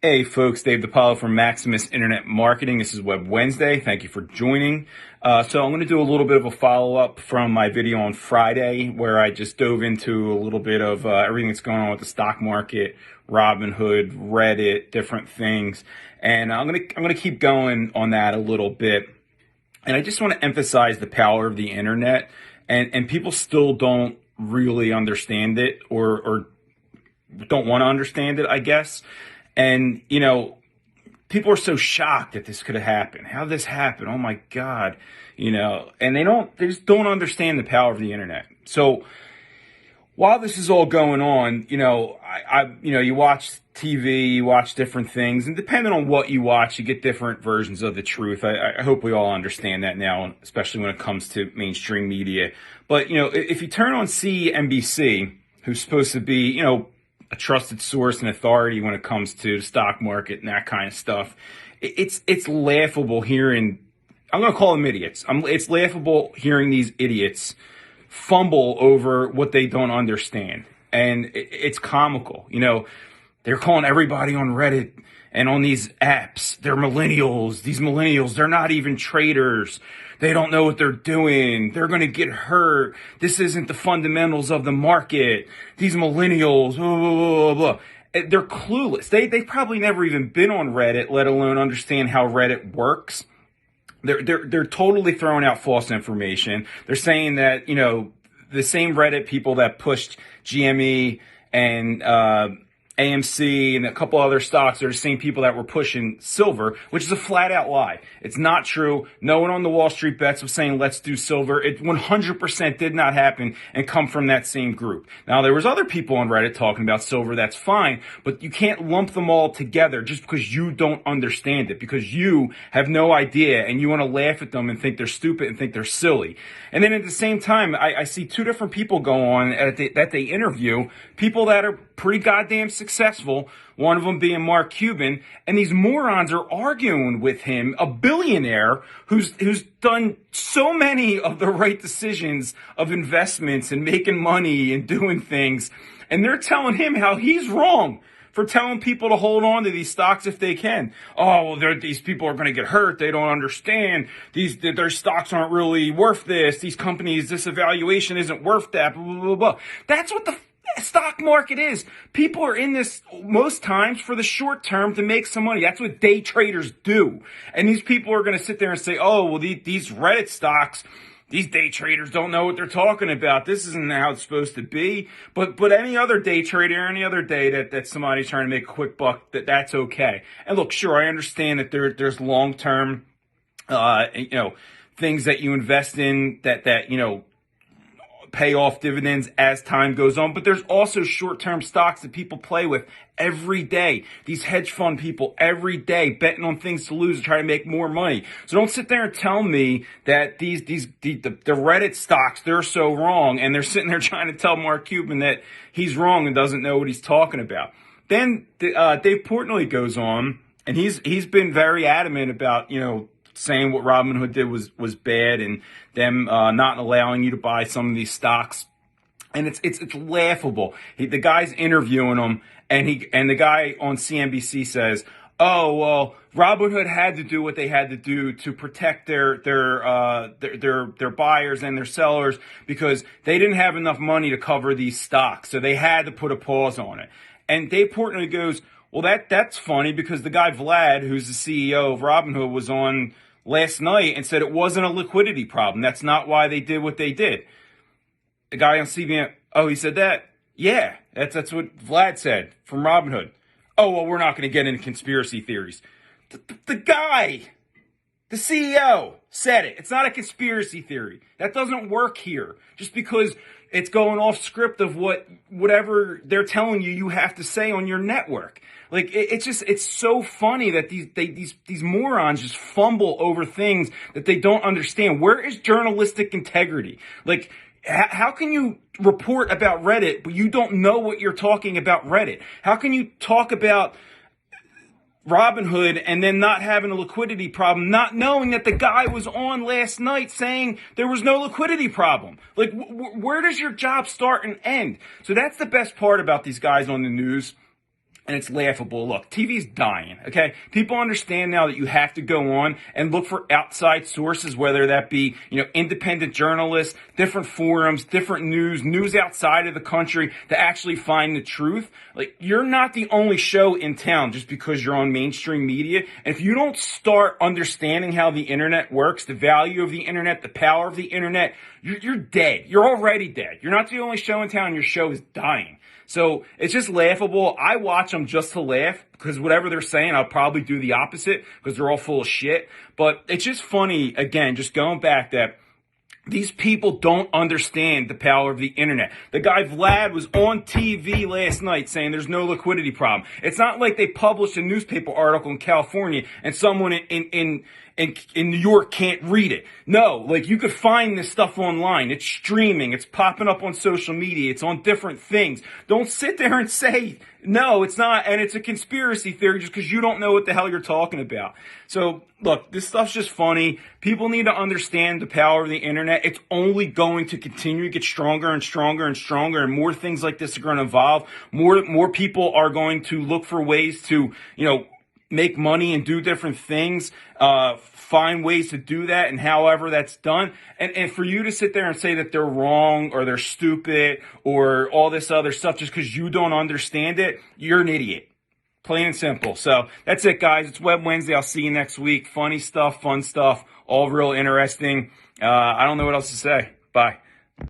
Hey folks, Dave DePaulo from Maximus Internet Marketing. This is Web Wednesday. Thank you for joining. So I'm going to do a little bit of a follow-up from my video on Friday where I just dove into a little bit of everything that's going on with the stock market, Robinhood, Reddit, different things. And I'm going to keep going on that a little bit. And I just want to emphasize the power of the internet, and people still don't really understand it or don't want to understand it, I guess. And, people are so shocked that this could have happened. How did this happen? Oh my God. And they just don't understand the power of the internet. So while this is all going on, you watch TV, you watch different things, and depending on what you watch, you get different versions of the truth. I hope we all understand that now, especially when it comes to mainstream media. But, if you turn on CNBC, who's supposed to be, a trusted source and authority when it comes to the stock market and that kind of stuff, it's laughable hearing, I'm going to call them idiots. It's laughable hearing these idiots fumble over what they don't understand. And it's comical. They're calling everybody on Reddit and on these apps, they're millennials. These millennials, they're not even traders. They don't know what they're doing. They're going to get hurt. This isn't the fundamentals of the market. These millennials, blah, blah, blah, blah. They're clueless. They probably never even been on Reddit, let alone understand how Reddit works. They're totally throwing out false information. They're saying that, the same Reddit people that pushed GME and AMC and a couple other stocks are the same people that were pushing silver, which is a flat out lie. It's not true. No one on the Wall Street bets was saying, let's do silver. It 100% did not happen and come from that same group. Now, there was other people on Reddit talking about silver. That's fine, but you can't lump them all together just because you don't understand it, because you have no idea and you want to laugh at them and think they're stupid and think they're silly. And then at the same time, I see two different people go on that they interview, people that are pretty goddamn successful, one of them being Mark Cuban, and these morons are arguing with him, a billionaire who's done so many of the right decisions of investments and making money and doing things, and they're telling him how he's wrong for telling people to hold on to these stocks if they can. Oh, well, these people are going to get hurt. They don't understand. Their stocks aren't really worth this. These companies, this evaluation isn't worth that, blah, blah, blah, blah. That's what the stock market is. People are in this most times for the short term to make some money. That's what day traders do. And these people are going to sit there and say, oh, well, these Reddit stocks, these day traders don't know what they're talking about. This isn't how it's supposed to be. But any other day trader, any other day that somebody's trying to make a quick buck, that's okay. And look, sure, I understand that there's long-term, things that you invest in that pay off dividends as time goes on. But there's also short-term stocks that people play with every day. These hedge fund people every day betting on things to lose to try to make more money. So don't sit there and tell me that the Reddit stocks, they're so wrong, and they're sitting there trying to tell Mark Cuban that he's wrong and doesn't know what he's talking about. Then Dave Portnoy goes on, and he's been very adamant about, saying what Robinhood did was bad, and them not allowing you to buy some of these stocks, and it's laughable. The guy's interviewing him, and the guy on CNBC says, "Oh well, Robinhood had to do what they had to do to protect their buyers and their sellers because they didn't have enough money to cover these stocks, so they had to put a pause on it." And Dave Portnoy goes, "Well, that's funny because the guy Vlad, who's the CEO of Robinhood, was on last night and said it wasn't a liquidity problem. That's not why they did what they did." The guy on CBN, oh, he said that? Yeah, that's what Vlad said from Robinhood. Oh, well, we're not going to get into conspiracy theories. The guy, the CEO, said it. It's not a conspiracy theory. That doesn't work here. Just because it's going off script of whatever they're telling you have to say on your network. Like, it's so funny that these morons just fumble over things that they don't understand. Where is journalistic integrity? Like, how can you report about Reddit, but you don't know what you're talking about Reddit? How can you talk about Robinhood and then not having a liquidity problem, not knowing that the guy was on last night saying there was no liquidity problem? Like, where does your job start and end? So that's the best part about these guys on the news. and it's laughable. Look, TV's dying, okay? People understand now that you have to go on and look for outside sources, whether that be, independent journalists, different forums, different news outside of the country to actually find the truth. Like, you're not the only show in town just because you're on mainstream media. And if you don't start understanding how the internet works, the value of the internet, the power of the internet, you're dead. You're already dead. You're not the only show in town. Your show is dying. So it's just laughable. I watch them just to laugh because whatever they're saying, I'll probably do the opposite because they're all full of shit. But it's just funny, again, just going back that these people don't understand the power of the internet. The guy Vlad was on TV last night saying there's no liquidity problem. It's not like they published a newspaper article in California and someone in New York can't read it. No, like, you could find this stuff online. It's streaming. It's popping up on social media. It's on different things. Don't sit there and say, no, it's not, and it's a conspiracy theory just because you don't know what the hell you're talking about. So, look, this stuff's just funny. People need to understand the power of the internet. It's only going to continue to get stronger and stronger and stronger, and more things like this are going to evolve. More people are going to look for ways to, make money and do different things, find ways to do that, and however that's done. And for you to sit there and say that they're wrong or they're stupid or all this other stuff just because you don't understand it, you're an idiot. Plain and simple. So that's it, guys. It's Web Wednesday. I'll see you next week. Funny stuff, fun stuff, all real interesting. I don't know what else to say. Bye.